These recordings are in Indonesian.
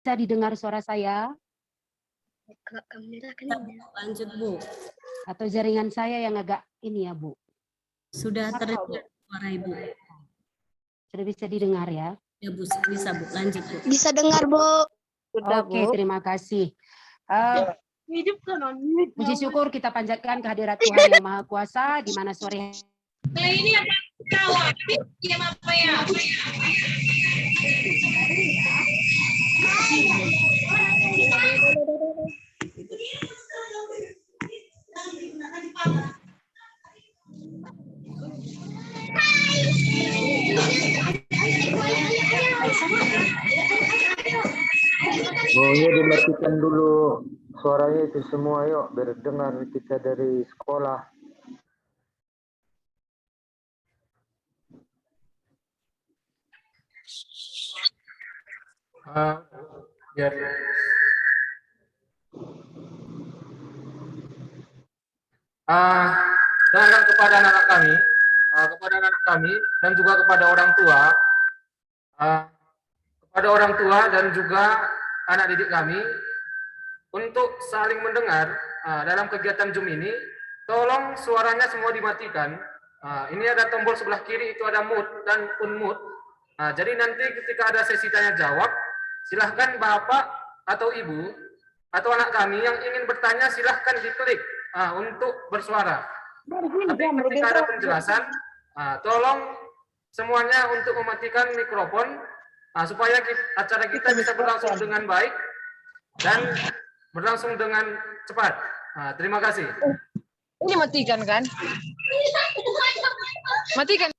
Bisa didengar suara saya? Lanjut, Bu. Atau jaringan saya yang agak ini ya, Bu? Sudah terdengar suara Ibu. Sudah bisa didengar ya? Ya, Bu, bisa, Bu. Lanjut, Bu. Bisa dengar, Bu. Oke, terima kasih. Puji syukur kita panjatkan kehadirat Tuhan Yang Maha Kuasa di mana sore ini apa kawan? Apa ya? Maunya dimatikan dulu suaranya itu semua, yuk biar dengar kita dari sekolah. Biar dan kepada anak kami dan juga kepada orang tua dan juga anak didik kami untuk saling mendengar dalam kegiatan Zoom ini. Tolong suaranya semua dimatikan. Ini ada tombol sebelah kiri itu ada mute dan unmute. Jadi nanti ketika ada sesi tanya jawab, silahkan Bapak atau Ibu atau anak kami yang ingin bertanya silahkan diklik untuk bersuara. Tapi ketika ada penjelasan, tolong semuanya untuk mematikan mikrofon supaya acara kita bisa berlangsung dengan baik dan berlangsung dengan cepat. Terima kasih. Ini matikan kan? Matikan.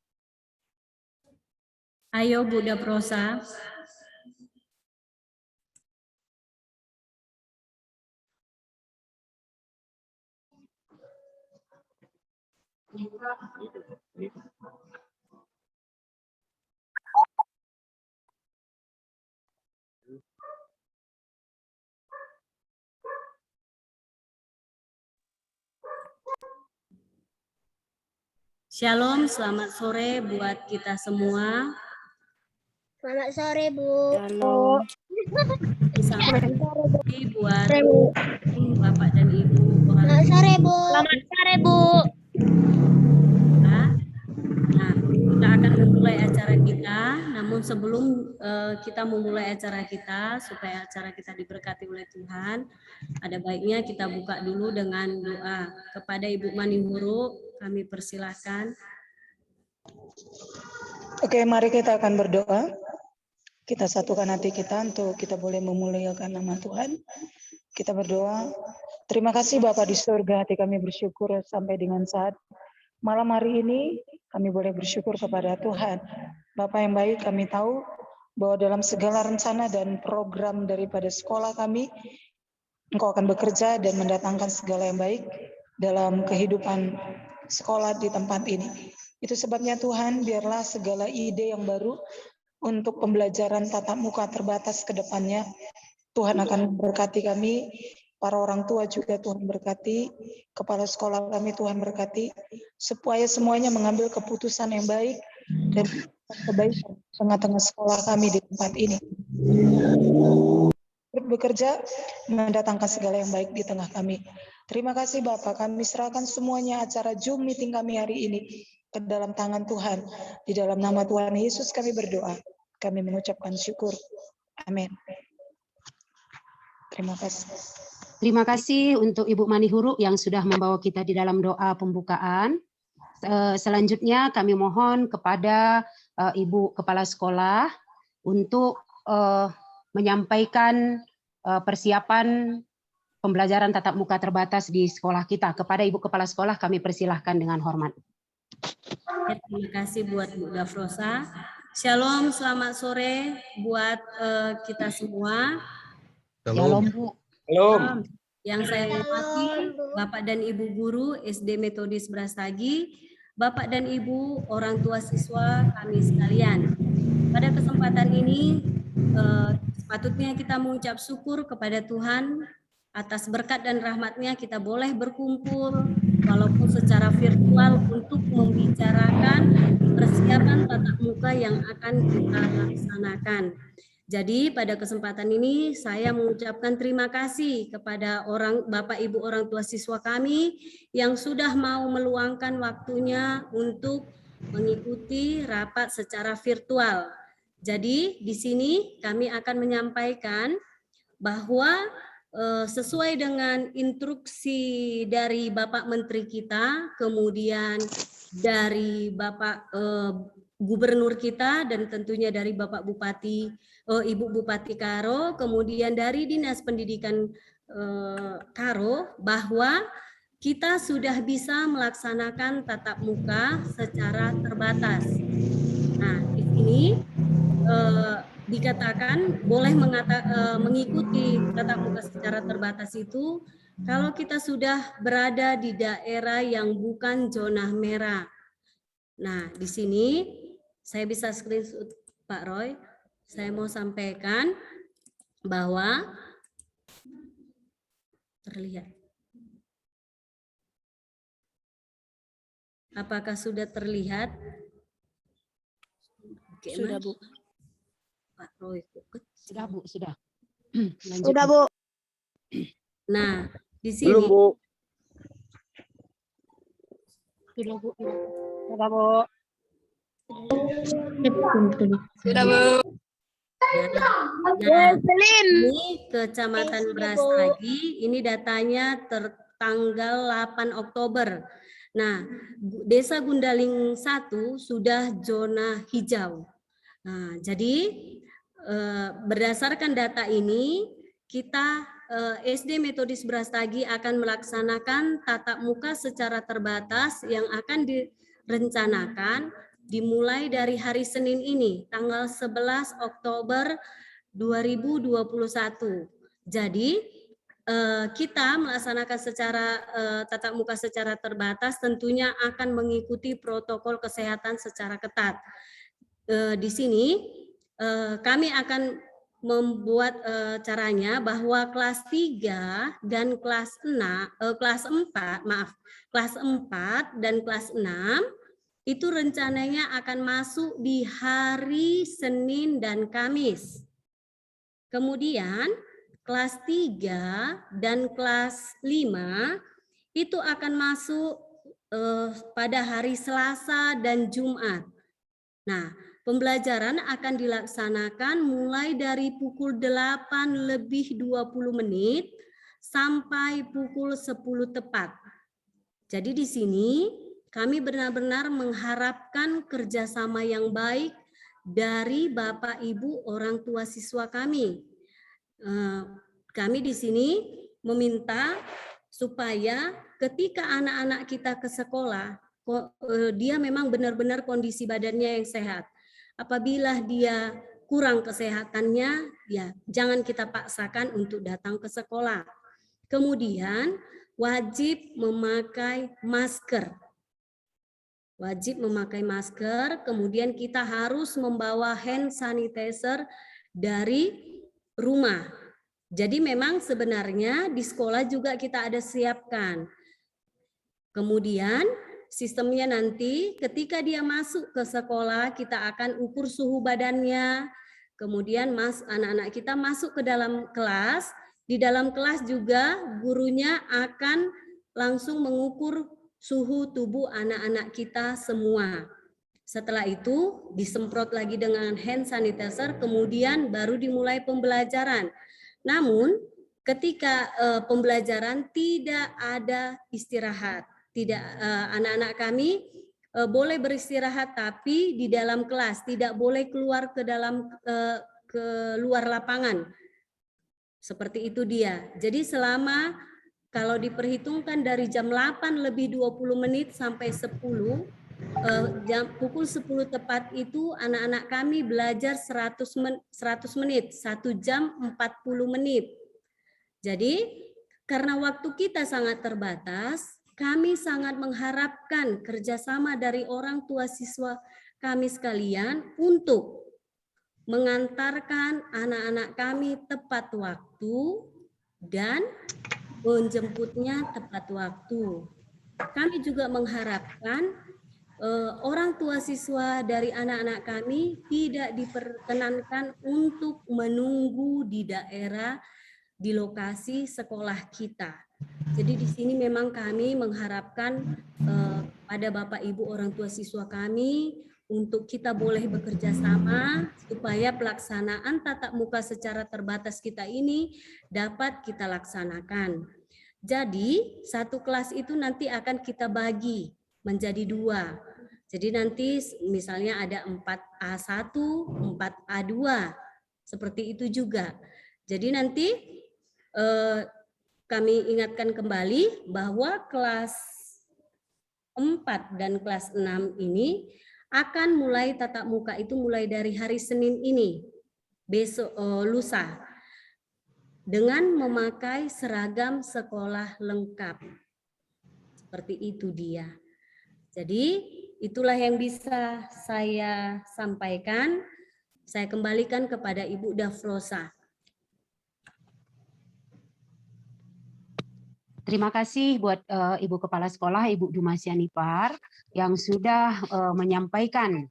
Ayo, Bu Dafrosa. Shalom, selamat sore buat kita semua. Selamat sore, Bu. Shalom. Selamat sore buat Bapak dan Ibu. Selamat sore, Bu. Selamat sore, Bu. Nah, kita akan memulai acara kita. Namun sebelum kita memulai acara kita, supaya acara kita diberkati oleh Tuhan, ada baiknya kita buka dulu dengan doa. Kepada Ibu Manihuru, kami persilahkan. Oke, mari kita akan berdoa. Kita satukan hati kita untuk kita boleh memuliakan nama Tuhan. Kita berdoa. Terima kasih Bapa di surga, hati kami bersyukur sampai dengan saat malam hari ini kami boleh bersyukur kepada Tuhan. Bapa yang baik, kami tahu bahwa dalam segala rencana dan program daripada sekolah kami, Engkau akan bekerja dan mendatangkan segala yang baik dalam kehidupan sekolah di tempat ini. Itu sebabnya Tuhan, biarlah segala ide yang baru untuk pembelajaran tatap muka terbatas ke depannya, Tuhan akan berkati kami, para orang tua juga Tuhan berkati, kepala sekolah kami Tuhan berkati, supaya semuanya mengambil keputusan yang baik dan kebaikan tengah-tengah sekolah kami di tempat ini. Bekerja mendatangkan segala yang baik di tengah kami. Terima kasih Bapak, kami serahkan semuanya acara Zoom meeting kami hari ini ke dalam tangan Tuhan. Di dalam nama Tuhan Yesus kami berdoa. Kami mengucapkan syukur. Amin. Terima kasih. Terima kasih untuk Ibu Manihuru yang sudah membawa kita di dalam doa pembukaan. Selanjutnya kami mohon kepada Ibu Kepala Sekolah untuk menyampaikan persiapan pembelajaran tatap muka terbatas di sekolah kita. Kepada Ibu Kepala Sekolah kami persilahkan dengan hormat. Terima kasih buat Bu Dafrosa. Shalom, selamat sore buat kita semua. Shalom Bu. Shalom. Yang saya hormati Bapak dan Ibu Guru SD Metodis Brastagi, Bapak dan Ibu orang tua siswa kami sekalian. Pada kesempatan ini sepatutnya kita mengucap syukur kepada Tuhan atas berkat dan rahmat-Nya kita boleh berkumpul walaupun secara virtual untuk membicarakan persiapan tatap muka yang akan kita laksanakan. Jadi pada kesempatan ini saya mengucapkan terima kasih kepada Bapak Ibu orang tua siswa kami yang sudah mau meluangkan waktunya untuk mengikuti rapat secara virtual. Jadi di sini kami akan menyampaikan bahwa sesuai dengan instruksi dari Bapak Menteri kita, kemudian dari Bapak Gubernur kita, dan tentunya dari Bapak Bupati, Ibu Bupati Karo, kemudian dari Dinas Pendidikan Karo, bahwa kita sudah bisa melaksanakan tatap muka secara terbatas. Nah, di sini dikatakan boleh mengikuti tatap muka secara terbatas itu kalau kita sudah berada di daerah yang bukan zona merah. Nah, di sini saya bisa screenshot Pak Roy. Saya mau sampaikan bahwa terlihat. Apakah sudah terlihat? Oke, Sudah, Bu. Pak Roy. Sudah, Bu, sudah. Sudah, Bu. Nah, di sini. Belum, Bu. Sudah, Bu. Sudah, Bu. Sudah, Bu. Nah, ini Kecamatan Brastagi, ini datanya tertanggal 8 Oktober. Nah, Desa Gundaling 1 sudah zona hijau. Nah, jadi berdasarkan data ini, kita SD Metodis Brastagi akan melaksanakan tatap muka secara terbatas yang akan direncanakan dimulai dari hari Senin ini, tanggal 11 Oktober 2021. Jadi, kita melaksanakan secara tatap muka secara terbatas tentunya akan mengikuti protokol kesehatan secara ketat. Di sini kami akan membuat caranya bahwa kelas 3 dan kelas 4 dan kelas 6 itu rencananya akan masuk di hari Senin dan Kamis. Kemudian kelas 3 dan kelas 5 itu akan masuk pada hari Selasa dan Jumat. Nah, pembelajaran akan dilaksanakan mulai dari pukul 8:20 sampai pukul 10 tepat. Jadi di sini kami benar-benar mengharapkan kerjasama yang baik dari Bapak Ibu orang tua siswa kami. Kami di sini meminta supaya ketika anak-anak kita ke sekolah, dia memang benar-benar kondisi badannya yang sehat. Apabila dia kurang kesehatannya, ya jangan kita paksakan untuk datang ke sekolah. Kemudian wajib memakai masker. Wajib memakai masker, kemudian kita harus membawa hand sanitizer dari rumah. Jadi memang sebenarnya di sekolah juga kita ada siapkan. Kemudian sistemnya nanti ketika dia masuk ke sekolah kita akan ukur suhu badannya. Kemudian anak-anak kita masuk ke dalam kelas. Di dalam kelas juga gurunya akan langsung mengukur suhu tubuh anak-anak kita semua. Setelah itu disemprot lagi dengan hand sanitizer, kemudian baru dimulai pembelajaran. Namun ketika pembelajaran tidak ada istirahat. Tidak, anak-anak kami boleh beristirahat tapi di dalam kelas, tidak boleh keluar ke luar lapangan. Seperti itu dia. Jadi selama kalau diperhitungkan dari jam 8:20 sampai 10, pukul 10 tepat itu anak-anak kami belajar 100 menit, 1 jam 40 menit. Jadi karena waktu kita sangat terbatas, kami sangat mengharapkan kerjasama dari orang tua siswa kami sekalian untuk mengantarkan anak-anak kami tepat waktu dan menjemputnya tepat waktu. Kami juga mengharapkan orang tua siswa dari anak-anak kami tidak diperkenankan untuk menunggu di daerah di lokasi sekolah kita. Jadi di sini memang kami mengharapkan pada Bapak Ibu orang tua siswa kami untuk kita boleh bekerja sama supaya pelaksanaan tatap muka secara terbatas kita ini dapat kita laksanakan. Jadi satu kelas itu nanti akan kita bagi menjadi 2. Jadi nanti misalnya ada 4A1, 4A2, seperti itu juga. Jadi nanti kami ingatkan kembali bahwa kelas 4 dan kelas 6 ini akan mulai tatap muka itu mulai dari hari Senin ini, besok lusa, dengan memakai seragam sekolah lengkap. Seperti itu dia. Jadi itulah yang bisa saya sampaikan. Saya kembalikan kepada Ibu Dafrosa. Terima kasih buat Ibu Kepala Sekolah, Ibu Dumasyanipar, yang sudah menyampaikan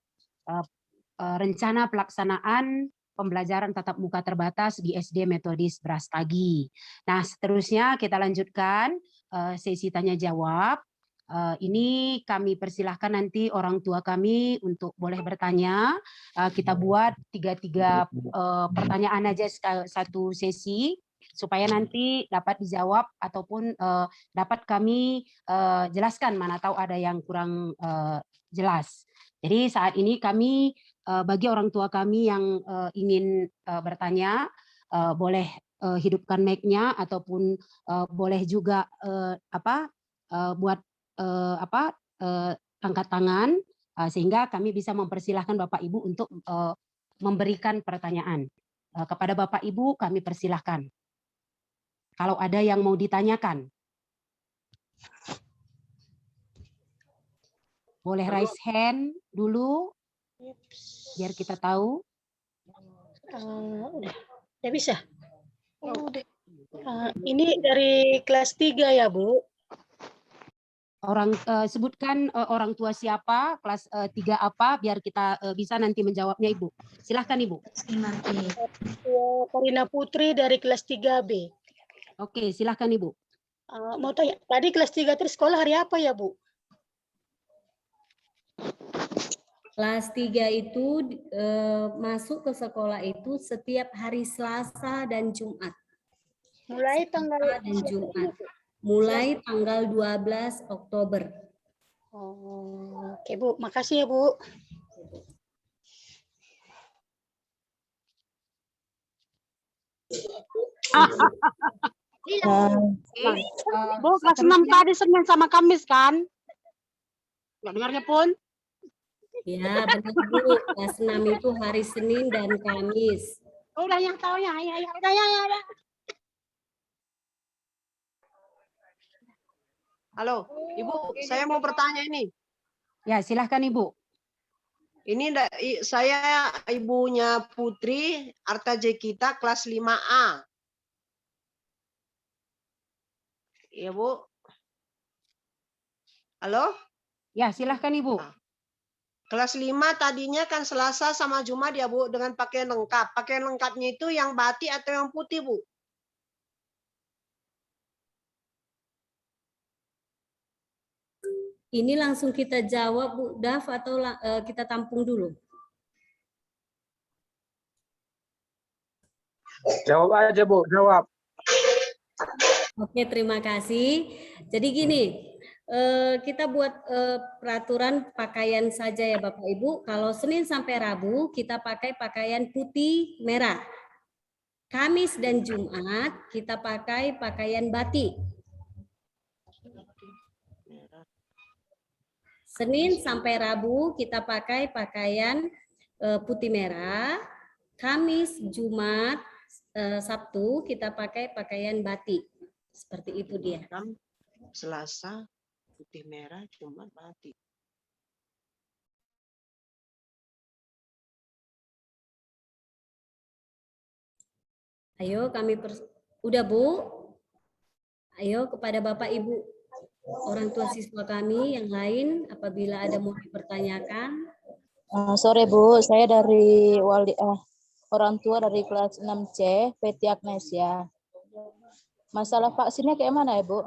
rencana pelaksanaan pembelajaran tatap muka terbatas di SD Metodis Brastagi. Nah, seterusnya kita lanjutkan sesi tanya jawab. Ini kami persilahkan nanti orang tua kami untuk boleh bertanya. Kita buat 3 pertanyaan aja satu sesi, supaya nanti dapat dijawab ataupun dapat kami jelaskan, mana tahu ada yang kurang jelas. Jadi saat ini kami bagi orang tua kami yang ingin bertanya, boleh hidupkan mic-nya ataupun boleh juga buat angkat tangan, sehingga kami bisa mempersilahkan Bapak Ibu untuk memberikan pertanyaan. Kepada Bapak Ibu kami persilahkan. Kalau ada yang mau ditanyakan, boleh raise hand dulu, biar kita tahu. Udah bisa. Ini dari kelas 3 ya, Bu? Sebutkan orang tua siapa, kelas 3 apa, biar kita bisa nanti menjawabnya, Ibu. Silahkan, Ibu. Karina Putri dari kelas 3B. Oke, silahkan Ibu. Mau tanya, tadi kelas 3 terus sekolah hari apa ya, Bu? Kelas 3 itu masuk ke sekolah itu setiap hari Selasa dan Jumat. Mulai tanggal dan Jumat. Mulai tanggal 12 Oktober. Oke, Bu. Makasih ya, Bu. Bu, kelas 6 tadi Senin sama Kamis kan? Nggak dengarnya pun? Ya, benar Bu. Kelas 6 itu hari Senin dan Kamis. Udah yang tahu ya, udah. Halo, Ibu, saya mau bertanya ini. Ya, silahkan Ibu. Ini saya ibunya Putri Arta Jekita kelas 5A. Iya, Bu. Halo? Ya, silahkan Ibu. Kelas 5 tadinya kan Selasa sama Jumat ya, Bu, dengan pakaian lengkap. Pakaian lengkapnya itu yang batik atau yang putih, Bu? Ini langsung kita jawab, Bu Daf, atau kita tampung dulu? Jawab aja, Bu. Jawab. Oke, terima kasih. Jadi gini, kita buat peraturan pakaian saja ya Bapak Ibu. Kalau Senin sampai Rabu kita pakai pakaian putih merah. Kamis dan Jumat kita pakai pakaian batik. Senin sampai Rabu kita pakai pakaian putih merah. Kamis, Jumat, Sabtu kita pakai pakaian batik. Seperti itu dia. Selasa putih merah, Jumat batik. Ayo kami udah Bu. Ayo kepada Bapak Ibu orang tua siswa kami yang lain apabila ada mau dipertanyakan. Sore Bu, saya dari orang tua dari kelas 6C, PT Agnesia. Masalah vaksinnya kayak mana ya Bu?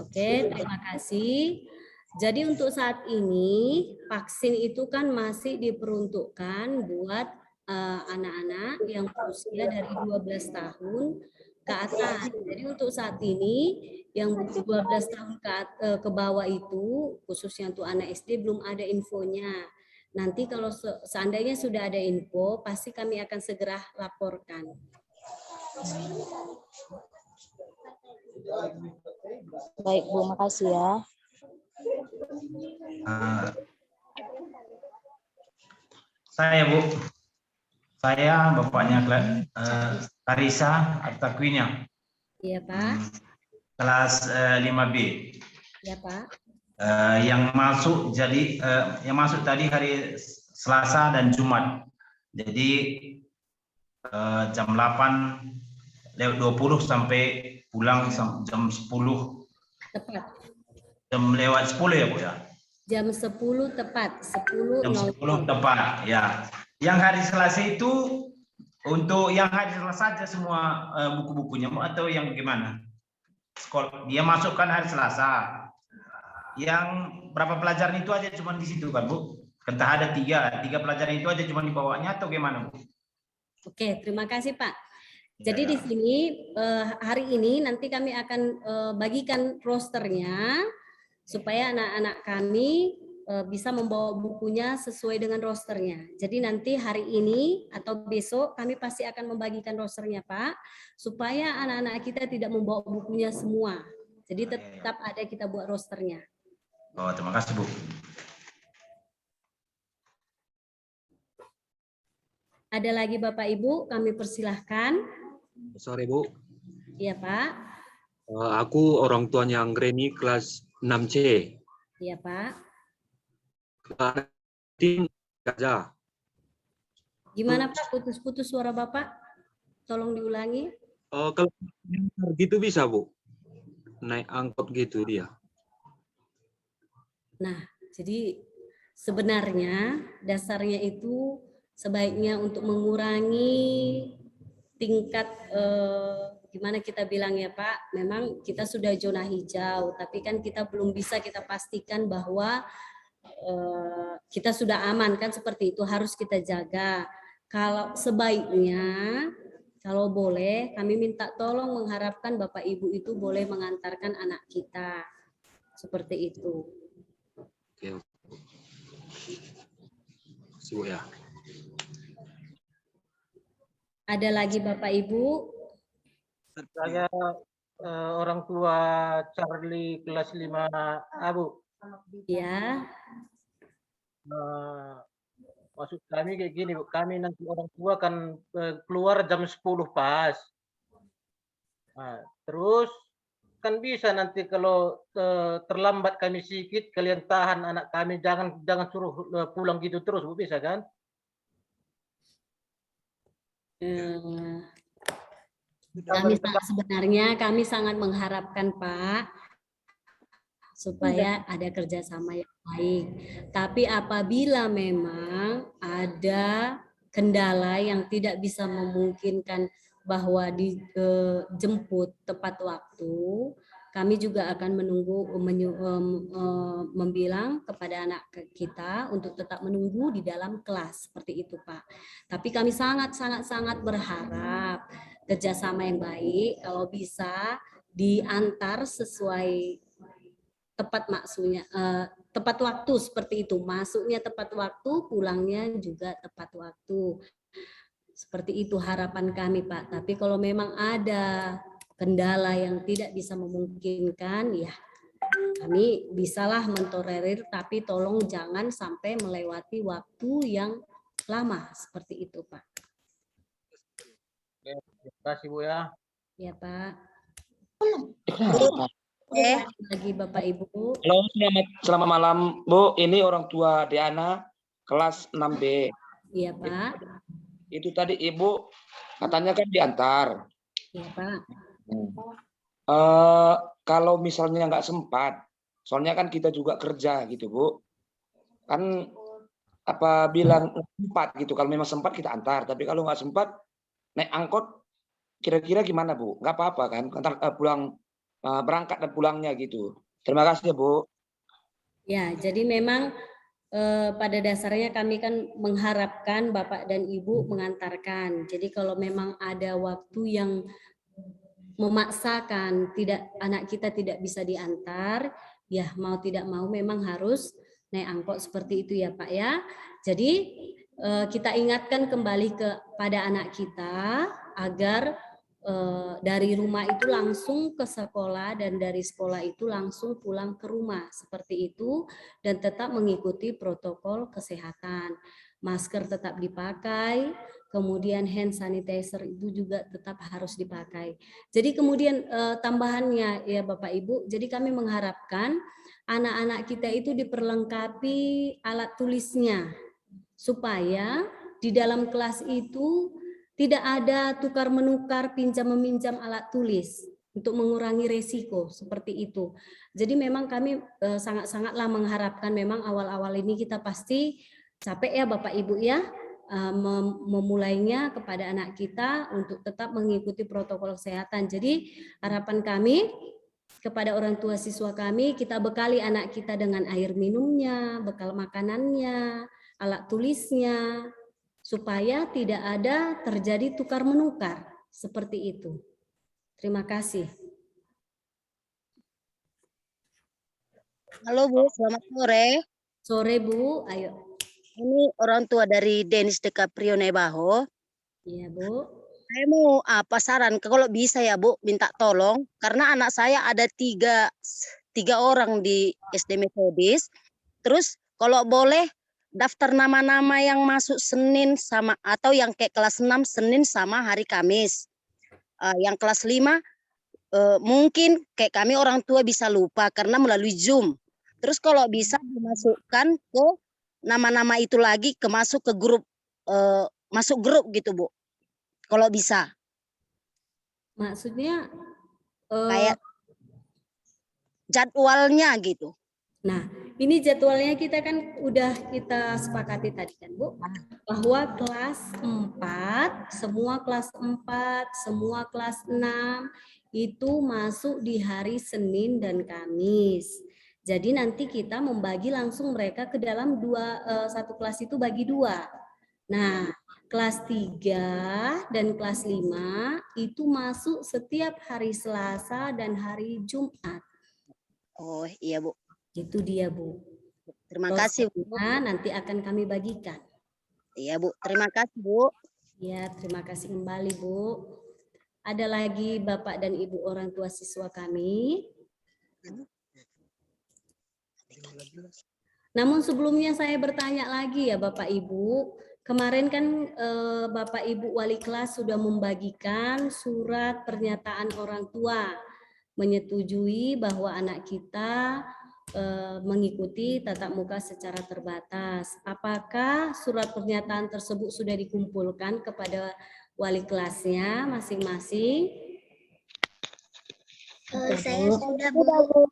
Oke, terima kasih. Jadi untuk saat ini vaksin itu kan masih diperuntukkan buat anak-anak yang berusia dari 12 tahun ke atas. Jadi untuk saat ini yang 12 tahun ke bawah itu, khususnya untuk anak SD, belum ada infonya. Nanti kalau seandainya sudah ada info, pasti kami akan segera laporkan. Baik Bu, makasih ya. Saya Bu, saya bapaknya Clarissa Artaquinya. Iya Pak. Kelas 5B. Iya Pak. Yang masuk tadi hari Selasa dan Jumat. Jadi jam 8:20 sampai pulang jam 10. Tepat. Jam lewat 10 ya Bu ya? Jam 10 tepat. 10.00. Jam 10 tepat ya. Yang hari Selasa itu untuk yang hari Selasa saja semua buku-bukunya atau yang gimana? Sekolah dia masukkan hari Selasa. Yang berapa pelajaran itu aja cuma di situ kan Bu? Entah ada tiga pelajaran itu aja cuma dibawanya atau gimana Bu? Oke, terima kasih Pak. Jadi di sini hari ini nanti kami akan bagikan rosternya supaya anak-anak kami bisa membawa bukunya sesuai dengan rosternya. Jadi nanti hari ini atau besok kami pasti akan membagikan rosternya Pak, supaya anak-anak kita tidak membawa bukunya semua. Jadi tetap ada kita buat rosternya. Oh, terima kasih Bu. Ada lagi Bapak Ibu, kami persilahkan. Sore Bu. Iya Pak. Aku orang tuanya Anggreni kelas 6C. Iya Pak. Aja. Gimana Pak, putus-putus suara Bapak? Tolong diulangi. Kalau gitu bisa Bu? Naik angkot gitu dia. Nah, jadi sebenarnya dasarnya itu sebaiknya untuk mengurangi tingkat gimana kita bilang ya Pak, memang kita sudah zona hijau, tapi kan kita belum bisa kita pastikan bahwa kita sudah aman kan, seperti itu harus kita jaga. Kalau sebaiknya, kalau boleh kami minta tolong mengharapkan Bapak Ibu itu boleh mengantarkan anak kita, seperti itu. Oke. Sibu ya. Ada lagi Bapak Ibu? Saya orang tua Charlie kelas 5A Bu. Ya. Maksud kami kayak gini Bu, kami nanti orang tua kan keluar jam 10 pas. Nah, terus kan bisa nanti kalau terlambat kami sedikit, kalian tahan anak kami, jangan suruh pulang gitu terus Bu, bisa kan? Kami sangat mengharapkan Pak supaya ada kerjasama yang baik. Tapi apabila memang ada kendala yang tidak bisa memungkinkan bahwa dijemput tepat waktu, kami juga akan menunggu membilang kepada anak kita untuk tetap menunggu di dalam kelas, seperti itu Pak. Tapi kami sangat berharap kerjasama yang baik, kalau bisa diantar sesuai tepat waktu, seperti itu. Masuknya tepat waktu, pulangnya juga tepat waktu. Seperti itu harapan kami Pak. Tapi kalau memang ada kendala yang tidak bisa memungkinkan, ya kami bisalah mentolerir, tapi tolong jangan sampai melewati waktu yang lama, seperti itu Pak. Terima kasih Bu ya. Ya Pak. Lagi Bapak Ibu. Halo, selamat malam Bu. Ini orang tua Diana kelas 6B. Iya Pak. Itu tadi Ibu katanya kan diantar. Iya, Pak. Kalau misalnya nggak sempat, soalnya kan kita juga kerja gitu, Bu. Kan apa bilang sempat gitu, kalau memang sempat kita antar, tapi kalau nggak sempat naik angkot kira-kira gimana, Bu? Nggak apa-apa kan, antar pulang berangkat dan pulangnya gitu. Terima kasih, Bu. Ya, jadi memang pada dasarnya kami kan mengharapkan Bapak dan Ibu mengantarkan. Jadi kalau memang ada waktu yang memaksakan anak kita tidak bisa diantar, ya mau tidak mau memang harus naik angkot seperti itu ya Pak ya. Jadi kita ingatkan kembali kepada anak kita agar dari rumah itu langsung ke sekolah dan dari sekolah itu langsung pulang ke rumah seperti itu, dan tetap mengikuti protokol kesehatan. Masker tetap dipakai, kemudian hand sanitizer itu juga tetap harus dipakai. Jadi kemudian tambahannya ya Bapak Ibu, jadi kami mengharapkan anak-anak kita itu diperlengkapi alat tulisnya supaya di dalam kelas itu tidak ada tukar menukar, pinjam meminjam alat tulis untuk mengurangi resiko seperti itu. Jadi memang kami sangat-sangatlah mengharapkan, memang awal-awal ini kita pasti capek ya Bapak Ibu ya, memulainya kepada anak kita untuk tetap mengikuti protokol kesehatan. Jadi harapan kami kepada orang tua siswa kami, kita bekali anak kita dengan air minumnya, bekal makanannya, alat tulisnya, supaya tidak ada terjadi tukar menukar seperti itu. Terima kasih. Halo Bu, selamat sore. Sore Bu, ayo. Ini orang tua dari Denis DiCaprio Nebaho. Iya Bu. Saya mau saran, kalau bisa ya Bu, minta tolong karena anak saya ada tiga orang di SD Metodis. Terus kalau boleh daftar nama-nama yang masuk Senin sama atau yang kayak kelas 6 Senin sama hari Kamis. Yang kelas 5 mungkin kayak kami orang tua bisa lupa karena melalui Zoom. Terus kalau bisa dimasukkan ke nama-nama itu lagi masuk ke grup, masuk grup gitu Bu. Kalau bisa. Maksudnya kayak jadwalnya gitu. Nah, ini jadwalnya kita kan udah kita sepakati tadi kan Bu, bahwa kelas 4, semua kelas 4, semua kelas 6 itu masuk di hari Senin dan Kamis. Jadi nanti kita membagi langsung mereka ke dalam satu kelas itu bagi 2. Nah, kelas 3 dan kelas 5 itu masuk setiap hari Selasa dan hari Jumat. Oh iya Bu. Itu dia Bu. Terima kasih Bu. Nanti akan kami bagikan. Iya Bu, terima kasih Bu. Ya, terima kasih kembali Bu. Ada lagi Bapak dan Ibu orang tua siswa kami? Namun sebelumnya saya bertanya lagi ya Bapak Ibu. Kemarin kan Bapak Ibu wali kelas sudah membagikan surat pernyataan orang tua menyetujui bahwa anak kita mengikuti tatap muka secara terbatas. Apakah surat pernyataan tersebut sudah dikumpulkan kepada wali kelasnya masing-masing? Saya sudah Bu.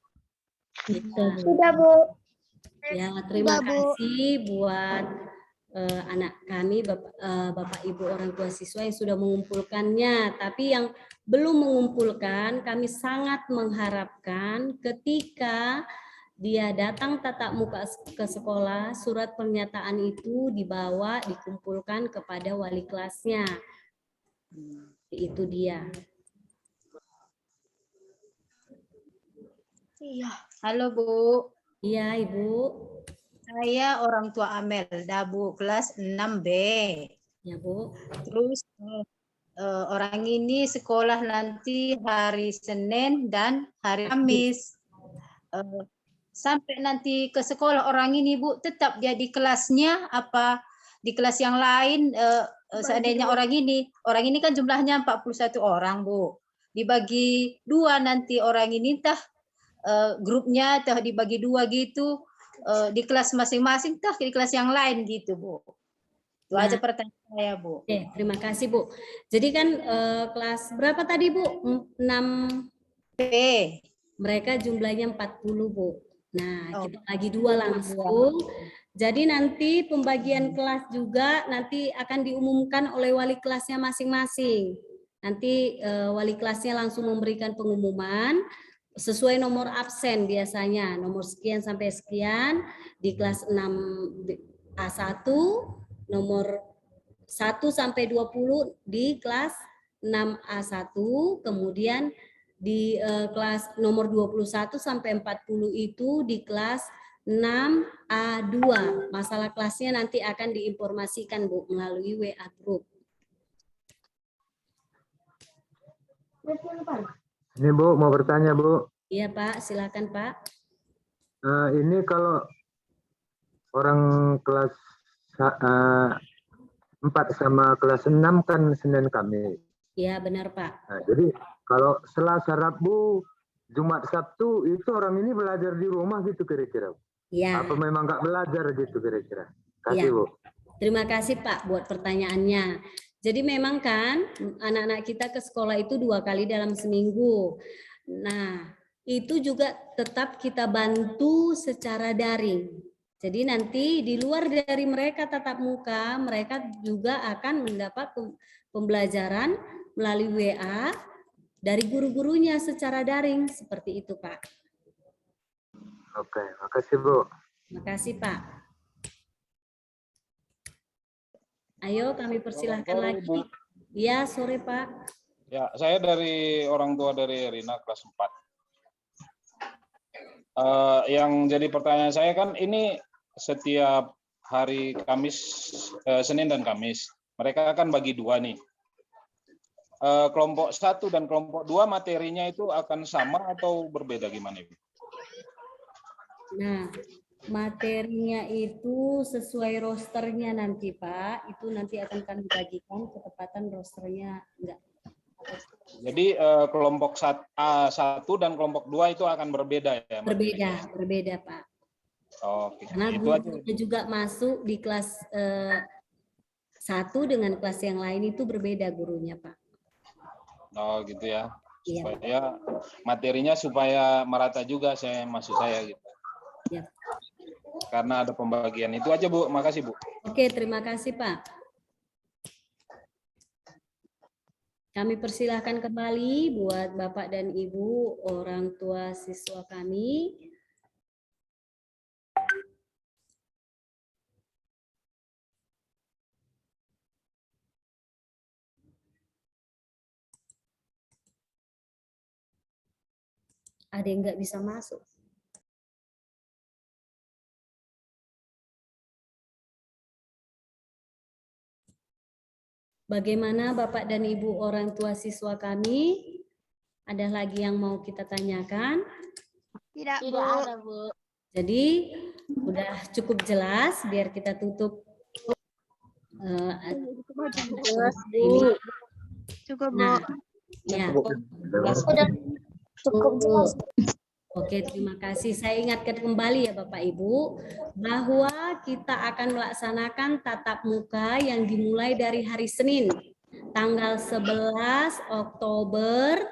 Sudah Bu. Ya, terima kasih buat anak kami, Bapak Ibu orang tua siswa yang sudah mengumpulkannya. Tapi yang belum mengumpulkan, kami sangat mengharapkan ketika dia datang tatap muka ke sekolah, surat pernyataan itu dibawa, dikumpulkan kepada wali kelasnya. Itu dia. Iya, halo Bu. Iya Ibu. Saya orang tua Amelda Bu, kelas 6B. Ya Bu. Terus orang ini sekolah nanti hari Senin dan hari Kamis. Sampai nanti ke sekolah orang ini Bu, tetap dia di kelasnya apa di kelas yang lain? Seandainya orang ini kan jumlahnya 41 orang Bu, dibagi 2 nanti orang ini entah grupnya entah dibagi 2 gitu, di kelas masing-masing entah di kelas yang lain gitu Bu. Itu aja pertanyaan saya, Bu. Oke, terima kasih Bu. Jadi kan kelas berapa tadi Bu? 6B. Mereka jumlahnya 40 Bu. Nah, kita bagi 2 langsung. Jadi nanti pembagian kelas juga nanti akan diumumkan oleh wali kelasnya masing-masing. Nanti wali kelasnya langsung memberikan pengumuman sesuai nomor absen biasanya. Nomor sekian sampai sekian di kelas 6A1, nomor 1 sampai 20 di kelas 6A1, kemudian di kelas nomor 21 sampai 40 itu di kelas 6A2. Masalah kelasnya nanti akan diinformasikan Bu melalui WA group. Ini Bu, mau bertanya Bu. Iya Pak, silakan Pak. Ini kalau orang kelas 4 sama kelas 6 kan Senin Kamis. Iya benar Pak. Nah, jadi kalau Selasa, Rabu, Jumat, Sabtu itu orang ini belajar di rumah gitu kira-kira? Iya. Apa memang nggak belajar gitu kira-kira? Kasih Ya. Bu. Terima kasih Pak buat pertanyaannya. Jadi memang kan anak-anak kita ke sekolah itu 2 kali dalam seminggu. Nah itu juga tetap kita bantu secara daring. Jadi nanti di luar dari mereka tatap muka, mereka juga akan mendapat pembelajaran melalui WA dari guru-gurunya secara daring. Seperti itu Pak. Oke, makasih Bu. Makasih Pak. Ayo kami persilahkan lagi. Iya sore Pak. Ya, saya dari orang tua dari Rina kelas 4. Yang jadi pertanyaan saya kan ini setiap hari Kamis, Senin dan Kamis. Mereka akan bagi 2 nih. Kelompok 1 dan kelompok 2 materinya itu akan sama atau berbeda gimana Ibu? Nah, materinya itu sesuai rosternya nanti Pak. Itu nanti akan kami bagikan ketepatan rosternya enggak. Jadi kelompok A1 dan kelompok 2 itu akan berbeda ya? Berbeda Pak. Oke. Karena gurunya juga masuk di kelas 1 dengan kelas yang lain itu berbeda gurunya Pak. Oh gitu ya. Iya. Supaya materinya supaya merata juga maksud saya gitu. Iya. Karena ada pembagian itu aja Bu. Makasih Bu. Oke, terima kasih Pak. Kami persilahkan kembali buat Bapak dan Ibu orang tua siswa kami. Ada yang nggak bisa masuk. Bagaimana Bapak dan Ibu orang tua siswa kami? Ada lagi yang mau kita tanyakan? Tidak ada, Bu. Jadi udah cukup jelas biar kita tutup ini. Cukup Bu. Nah, ya. Cukup jelas. Oke, terima kasih. Saya ingatkan kembali ya Bapak Ibu bahwa kita akan melaksanakan tatap muka yang dimulai dari hari Senin tanggal 11 Oktober.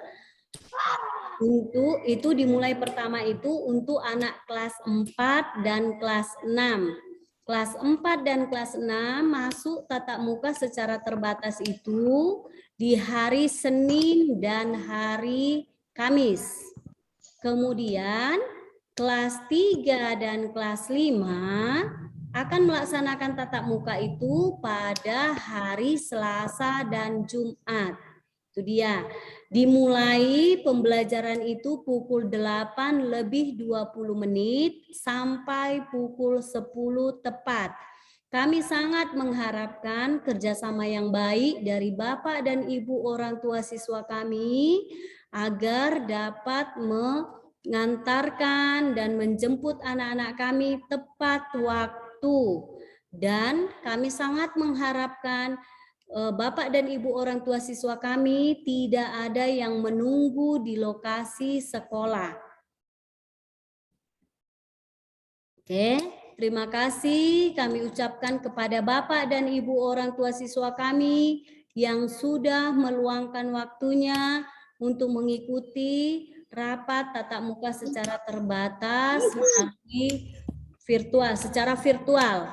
Untuk itu dimulai pertama itu untuk anak kelas 4 dan kelas 6. Kelas 4 dan kelas 6 masuk tatap muka secara terbatas itu di hari Senin dan hari Kamis. Kemudian kelas 3 dan kelas 5 akan melaksanakan tatap muka itu pada hari Selasa dan Jumat. Itu dia. Dimulai pembelajaran itu pukul 8 lebih 20 menit sampai pukul 10 tepat. Kami sangat mengharapkan kerjasama yang baik dari Bapak dan Ibu orang tua siswa kami agar dapat mengantarkan dan menjemput anak-anak kami tepat waktu. Dan kami sangat mengharapkan Bapak dan Ibu orang tua siswa kami tidak ada yang menunggu di lokasi sekolah. Oke. terima kasih kami ucapkan kepada Bapak dan Ibu orang tua siswa kami yang sudah meluangkan waktunya untuk mengikuti rapat tatap muka secara terbatas melalui secara virtual.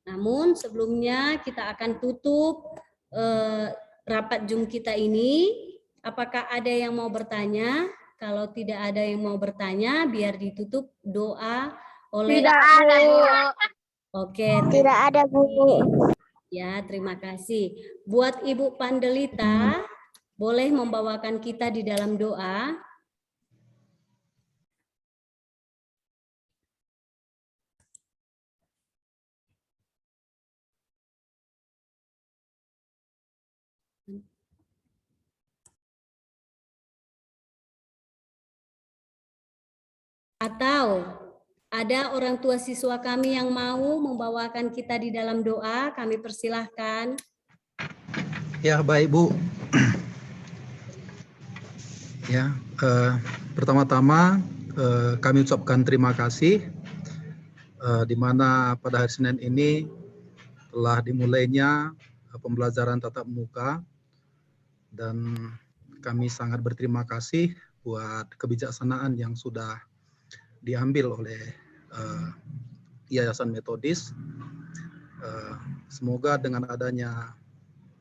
Namun sebelumnya kita akan tutup rapat Zoom kita ini. Apakah ada yang mau bertanya? Kalau tidak ada yang mau bertanya, biar ditutup doa oleh... Tidak ada, Bu. Oke. Tidak ada, Bu. Ya, terima kasih. Buat Ibu Pandelita, boleh membawakan kita di dalam doa. Atau ada orang tua siswa kami yang mau membawakan kita di dalam doa, kami persilahkan. Ya, baik Bu. Ya, pertama-tama kami ucapkan terima kasih di mana pada hari Senin ini telah dimulainya pembelajaran tatap muka, dan kami sangat berterima kasih buat kebijaksanaan yang sudah diambil oleh Yayasan Metodis. Semoga dengan adanya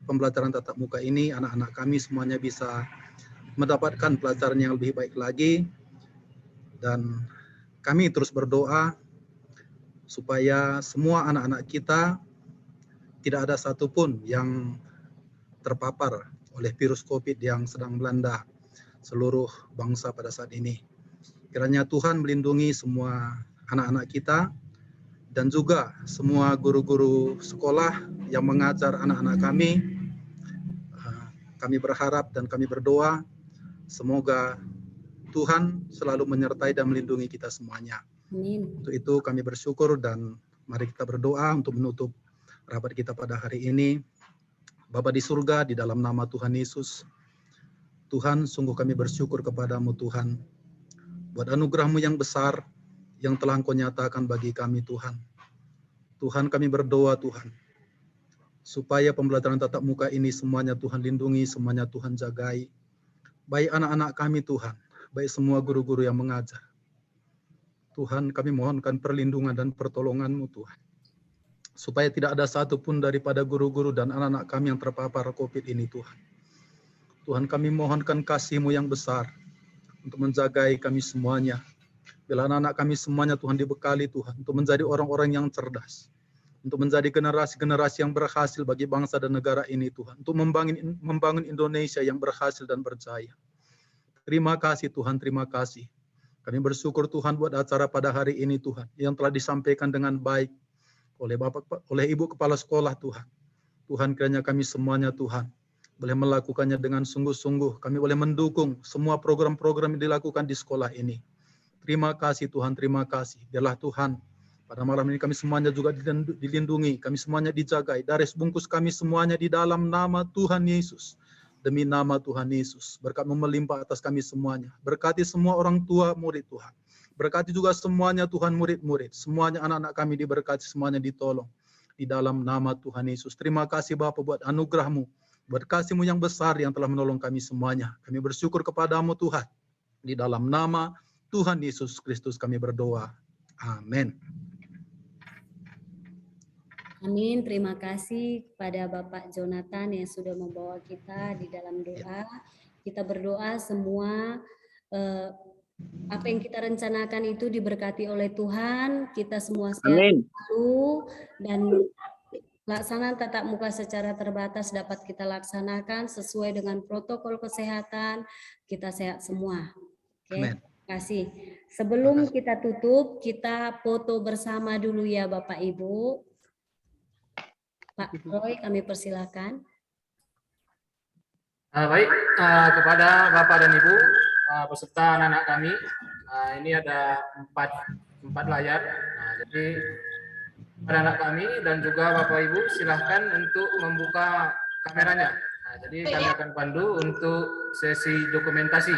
pembelajaran tatap muka ini, anak-anak kami semuanya bisa mendapatkan pelajaran yang lebih baik lagi, dan kami terus berdoa supaya semua anak-anak kita tidak ada satupun yang terpapar oleh virus COVID yang sedang melanda seluruh bangsa pada saat ini. Kiranya Tuhan melindungi semua anak-anak kita dan juga semua guru-guru sekolah yang mengajar anak-anak kami. Kami berharap dan kami berdoa semoga Tuhan selalu menyertai dan melindungi kita semuanya. Amin. Untuk itu kami bersyukur dan mari kita berdoa untuk menutup rapat kita pada hari ini. Bapa di surga, di dalam nama Tuhan Yesus, Tuhan, sungguh kami bersyukur kepadamu Tuhan, buat anugerah-Mu yang besar yang telah Engkau nyatakan bagi kami Tuhan. Tuhan, kami berdoa Tuhan, supaya pembelajaran tatap muka ini semuanya Tuhan lindungi, semuanya Tuhan jagai. Baik anak-anak kami Tuhan, baik semua guru-guru yang mengajar. Tuhan, kami mohonkan perlindungan dan pertolongan-Mu Tuhan, supaya tidak ada satupun daripada guru-guru dan anak-anak kami yang terpapar COVID ini Tuhan. Tuhan, kami mohonkan kasih-Mu yang besar untuk menjagai kami semuanya. Bila anak-anak kami semuanya Tuhan dibekali Tuhan untuk menjadi orang-orang yang cerdas, untuk menjadi generasi-generasi yang berhasil bagi bangsa dan negara ini Tuhan, untuk membangun Indonesia yang berhasil dan berjaya. Terima kasih Tuhan, terima kasih. Kami bersyukur Tuhan buat acara pada hari ini Tuhan, yang telah disampaikan dengan baik oleh Ibu Kepala Sekolah Tuhan. Tuhan, kiranya kami semuanya Tuhan boleh melakukannya dengan sungguh-sungguh. Kami boleh mendukung semua program-program yang dilakukan di sekolah ini. Terima kasih Tuhan, terima kasih. Biarlah Tuhan, pada malam ini kami semuanya juga dilindungi, kami semuanya dijagai. Daris bungkus kami semuanya di dalam nama Tuhan Yesus. Demi nama Tuhan Yesus, berkat-Mu melimpah atas kami semuanya. Berkati semua orang tua murid Tuhan. Berkati juga semuanya Tuhan murid-murid. Semuanya anak-anak kami diberkati, semuanya ditolong. Di dalam nama Tuhan Yesus. Terima kasih Bapa buat anugerah-Mu, buat kasih-Mu yang besar yang telah menolong kami semuanya. Kami bersyukur kepada-Mu Tuhan. Di dalam nama Tuhan Yesus Kristus kami berdoa. Amin. Amin. Terima kasih kepada Bapak Jonathan yang sudah membawa kita di dalam doa. Kita berdoa semua apa yang kita rencanakan itu diberkati oleh Tuhan. Kita semua sehat selalu dan pelaksanaan tatap muka secara terbatas dapat kita laksanakan sesuai dengan protokol kesehatan. Kita sehat semua. Oke. Terima kasih. Sebelum kita tutup, kita foto bersama dulu ya Bapak Ibu. Pak Roy, kami persilakan. Baik, kepada Bapak dan Ibu, beserta anak-anak kami, ini ada empat layar. Jadi pada anak kami dan juga Bapak Ibu silahkan untuk membuka kameranya. Jadi kami akan pandu untuk sesi dokumentasi.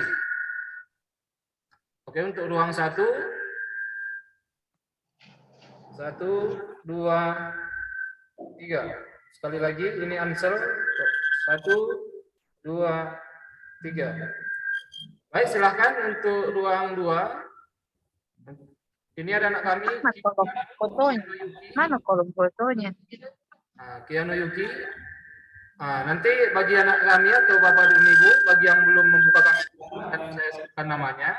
Oke, untuk ruang 1. 1, 2, 3. Sekali lagi, ini answer. 1, 2, 3. Baik, silahkan untuk ruang 2. Ini ada anak kami. Mana kolom fotonya? Kiano Yuki. Nanti bagi anak kami atau Bapak dan Ibu, bagi yang belum membuka kamera, saya sebutkan namanya.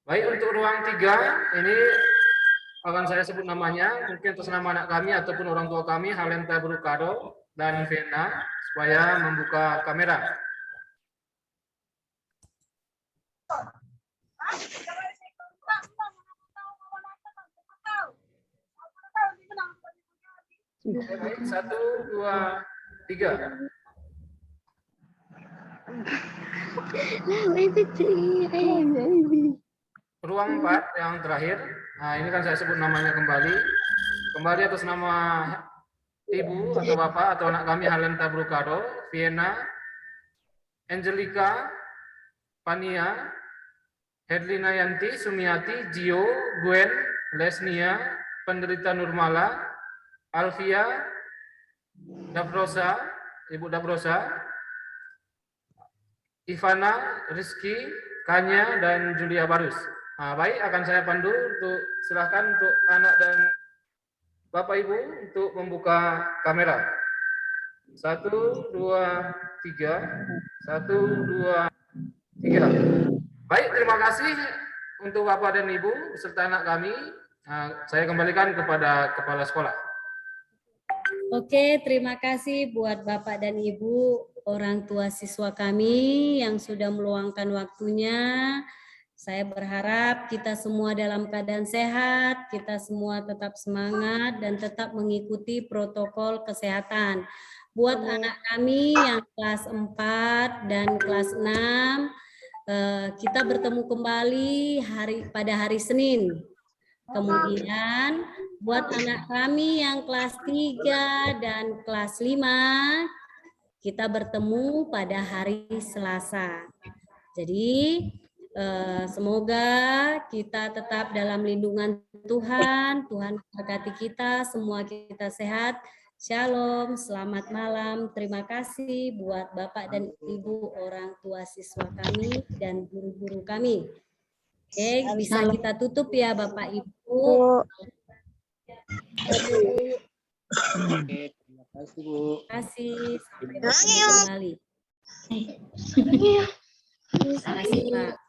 Baik, untuk ruang 3, ini akan saya sebut namanya, mungkin atas nama anak kami ataupun orang tua kami, Halenta Brukado dan Vena, supaya membuka kamera. Baik, 1, 2, 3. Ruang 4 yang terakhir. Nah, ini kan saya sebut namanya kembali. Kembali atas nama Ibu atau Bapak atau anak kami Halenta Brukado, Viena, Angelica, Pania, Herlina Yanti, Sumiati, Gio, Gwen, Lesnia, penderita Nurmala, Alfia, Dabrosa, Ibu Dabrosa, Ivana, Rizky, Kanya, dan Julia Barus. Baik, akan saya pandu untuk silahkan untuk anak dan Bapak Ibu untuk membuka kamera. 1, 2, 3. 1, 2, 3. Baik, terima kasih untuk Bapak dan Ibu beserta anak kami. Saya kembalikan kepada Kepala Sekolah. Oke, terima kasih buat Bapak dan Ibu orang tua siswa kami yang sudah meluangkan waktunya. Saya berharap kita semua dalam keadaan sehat, kita semua tetap semangat dan tetap mengikuti protokol kesehatan. Buat anak kami yang kelas 4 dan kelas 6, kita bertemu kembali pada hari Senin. Kemudian buat anak kami yang kelas 3 dan kelas 5, kita bertemu pada hari Selasa. Jadi semoga kita tetap dalam lindungan Tuhan. Tuhan memberkati kita, semua kita sehat. Shalom, selamat malam. Terima kasih buat Bapak dan Ibu orang tua siswa kami dan guru-guru kami. Oke, bisa kita tutup ya Bapak Ibu. Terima kasih Bu. Terima kasih. Sampai bertemu kembali. Terima kasih Pak.